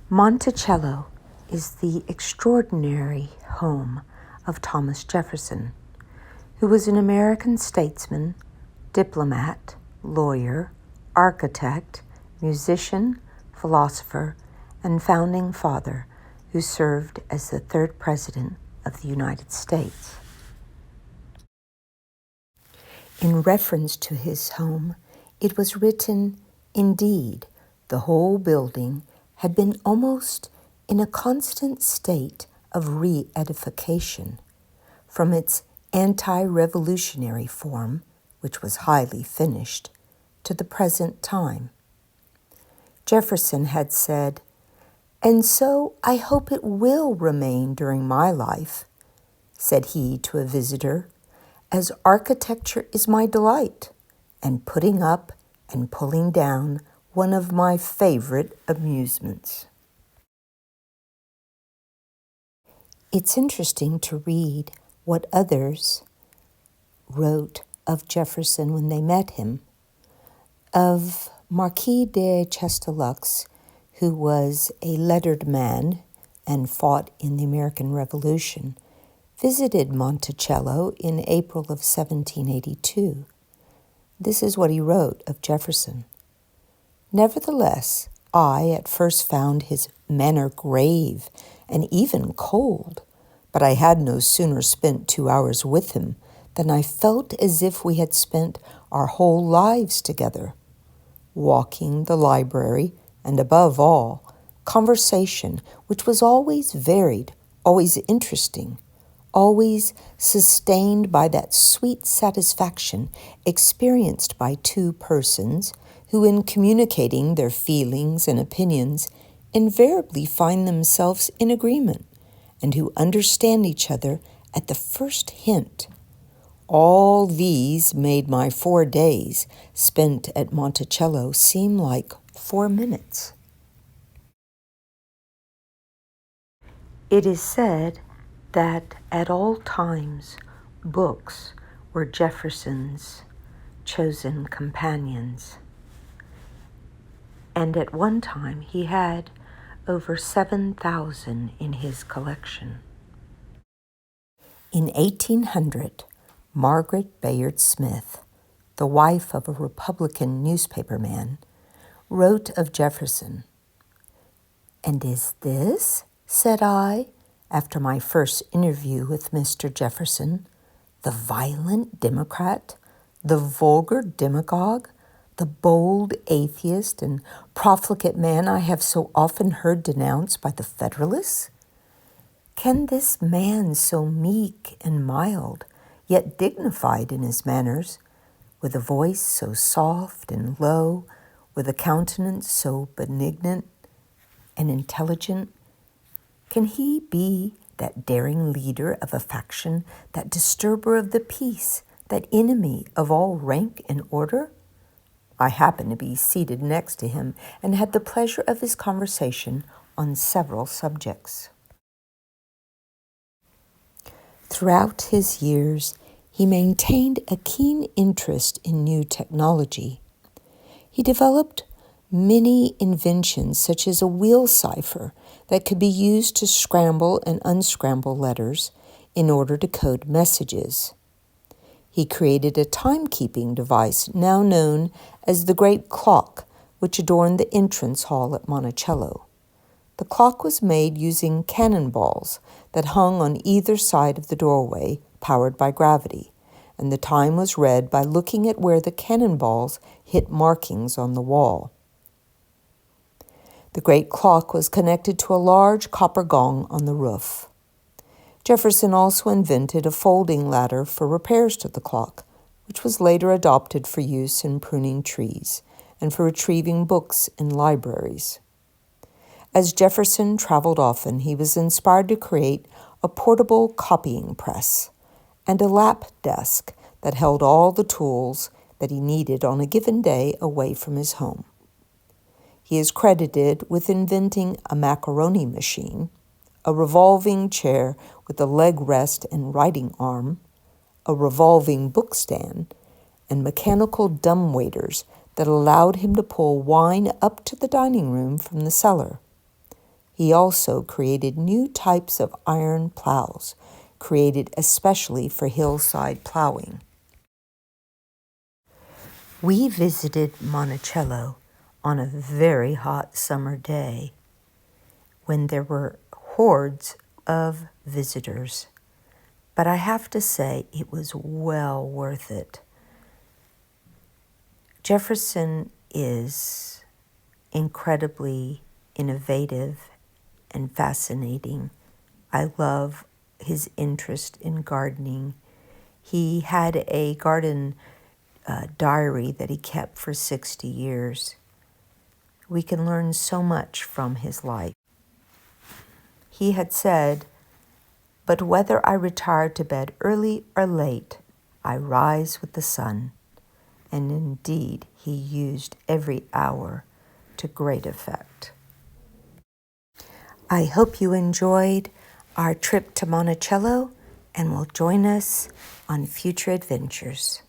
Monticello is the extraordinary home of Thomas Jefferson, who was an American statesman, diplomat, lawyer, architect, musician, philosopher, and founding father who served as the third president of the United States. In reference to his home, it was written, "Indeed, the whole building had been almost in a constant state of re-edification, from its anti-revolutionary form, which was highly finished, to the present time." Jefferson had said, "And so I hope it will remain during my life," said he to a visitor, "as architecture is my delight, and putting up and pulling down one of my favorite amusements." It's interesting to read what others wrote of Jefferson when they met him. Of Marquis de Chastellux, who was a lettered man and fought in the American Revolution, visited Monticello in April of 1782. This is what he wrote of Jefferson. "Nevertheless, I at first found his manner grave and even cold, but I had no sooner spent 2 hours with him than I felt as if we had spent our whole lives together. Walking, the library, and above all, conversation, which was always varied, always interesting, always sustained by that sweet satisfaction experienced by two persons who, in communicating their feelings and opinions, invariably find themselves in agreement, and who understand each other at the first hint. All these made my 4 days spent at Monticello seem like 4 minutes." It is said that at all times books were Jefferson's chosen companions, and at one time he had over 7,000 in his collection. In 1800, Margaret Bayard Smith, the wife of a Republican newspaperman, wrote of Jefferson. "And is this," said I, after my first interview with Mr. Jefferson, "the violent Democrat, the vulgar demagogue, the bold atheist and profligate man I have so often heard denounced by the Federalists? Can this man so meek and mild, yet dignified in his manners, with a voice so soft and low, with a countenance so benignant and intelligent, can he be that daring leader of a faction, that disturber of the peace, that enemy of all rank and order?" I happened to be seated next to him and had the pleasure of his conversation on several subjects. Throughout his years, he maintained a keen interest in new technology. He developed many inventions, such as a wheel cipher that could be used to scramble and unscramble letters in order to code messages. He created a timekeeping device now known as the Great Clock, which adorned the entrance hall at Monticello. The clock was made using cannonballs that hung on either side of the doorway, powered by gravity, and the time was read by looking at where the cannonballs hit markings on the wall. The great clock was connected to a large copper gong on the roof. Jefferson also invented a folding ladder for repairs to the clock, which was later adopted for use in pruning trees and for retrieving books in libraries. As Jefferson traveled often, he was inspired to create a portable copying press and a lap desk that held all the tools that he needed on a given day away from his home. He is credited with inventing a macaroni machine, a revolving chair with a leg rest and writing arm, a revolving bookstand, and mechanical dumbwaiters that allowed him to pull wine up to the dining room from the cellar. He also created new types of iron plows, created especially for hillside plowing. We visited Monticello on a very hot summer day when there were hordes of visitors. But I have to say, it was well worth it. Jefferson is incredibly innovative and fascinating. I love his interest in gardening. He had a garden diary that he kept for 60 years. We can learn so much from his life. He had said, "But whether I retire to bed early or late, I rise with the sun." And indeed, he used every hour to great effect. I hope you enjoyed our trip to Monticello and will join us on future adventures.